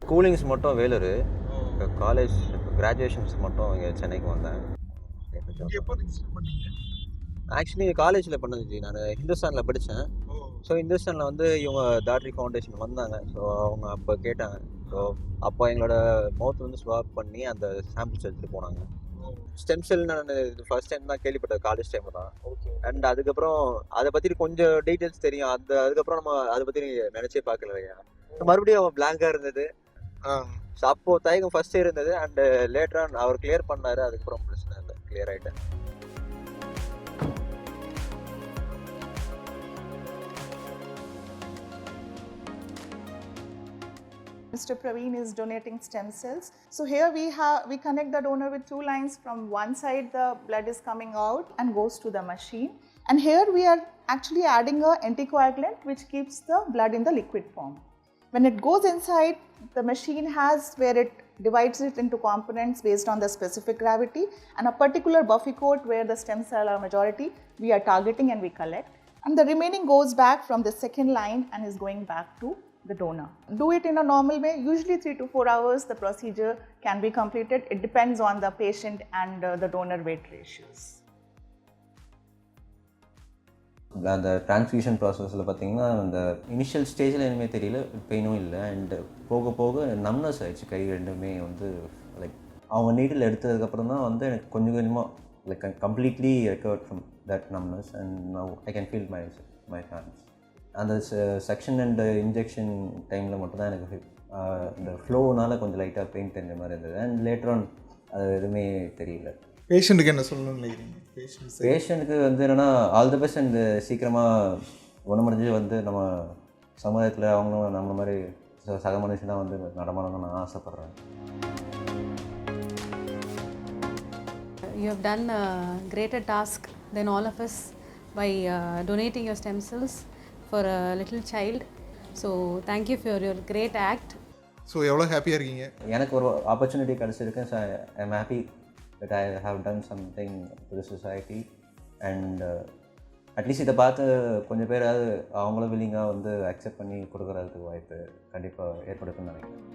Schoolings மட்டும் Vellore. College graduations மட்டும் இங்கே சென்னைக்கு வந்தேன். இங்க எப்போ ரிஜிஸ்டர் பண்ணீங்க? ஆக்சுவலி காலேஜில் பண்ணது நான் ஹிந்துஸ்தானில் படித்தேன். ஸோ ஹிந்துஸ்தானில் வந்து இவங்க தாட்ரி ஃபவுண்டேஷன் வந்தாங்க. ஸோ அவங்க அப்போ கேட்டாங்க. ஸோ அப்போ எங்களோட மவுத் வந்து ஸ்வாப் பண்ணி அந்த சாம்பிள்ஸ் எடுத்துகிட்டு போனாங்க. ஸ்டெம் செல் நான் ஃபர்ஸ்ட் டைம் தான் கேள்விப்பட்டேன், காலேஜ் டைமில் தான். அண்ட் அதுக்கப்புறம் அதை பற்றி கொஞ்சம் டீட்டெயில்ஸ் தெரியும். அதுக்கப்புறம் நம்ம அதை பற்றி நினச்சே பார்க்கல இல்லையா. மறுபடியும் பிளாங்காக இருந்தது. ஸோ அப்போ தயக்கம் ஃபர்ஸ்ட் இருந்தது. அண்ட் லேட்டராக அவர் கிளியர் பண்ணாரு. அதுக்கப்புறம் பிரச்சனை இல்லை, கிளியர் ஆகிட்டேன். Mr. Praveen is donating stem cells. So here we connect the donor with two lines. From one side the blood is coming out and goes to the machine, and here we are actually adding a anticoagulant which keeps the blood in the liquid form. When it goes inside, the machine has where it divides it into components based on the specific gravity, and a particular buffy coat where the stem cell are majority we are targeting and we collect, and the remaining goes back from the second line and is going back to the donor. Do it in a normal way. Usually 3 to 4 hours the procedure can be completed. It depends on the patient and the donor weight ratios. அந்த transfusion ப்ராசஸில் பார்த்தீங்கன்னா அந்த initial ஸ்டேஜில் எதுவுமே தெரியல, பெயினும் இல்லை. And போக போக நம்னஸ் ஆகிடுச்சு. கை ரெண்டுமே வந்து லைக் அவங்க நீடில் எடுத்ததுக்கப்புறம் தான் வந்து எனக்கு கொஞ்சம் கொஞ்சமாக like completely recovered from that numbness. And now I can feel my hands. அந்த செக்ஷன் அண்ட் இன்ஜெக்ஷன் டைமில் மட்டும்தான் எனக்கு இந்த ஃப்ளோனால் கொஞ்சம் லைட்டாக பெயின் தெரிஞ்ச மாதிரி இருந்தது. அண்ட் லேட்டர் ஆன் அது எதுவுமே தெரியல. பேஷண்ட்டுக்கு என்ன சொல்லணும்னு நினைக்கிறீங்க? பேஷண்ட்டுக்கு வந்து என்னென்னா ஆல் தி பெஸ்ட். அண்ட் சீக்கிரமாக குணமடைஞ்சு வந்து நம்ம சமுதாயத்தில் அவங்களும் நம்மள மாதிரி சக மனுஷனாக வந்து நடமாடணும்னு நான் ஆசைப்பட்றேன். You have done a greater task than all of us by donating your stem cells for a little child. So thank you for your great act. So எவ்வளோ ஹாப்பியாக இருக்கீங்க? எனக்கு ஒரு ஆப்பர்ச்சுனிட்டி கிடச்சிருக்கு. So I am happy that I have done something to the society. And at least இதை பார்த்து கொஞ்சம் பேராவது அவங்கள வில்லிங்காக வந்து அக்செப்ட் பண்ணி கொடுக்குறதுக்கு வாய்ப்பு கண்டிப்பாக ஏற்படுத்துன்னு நினைக்கிறேன்.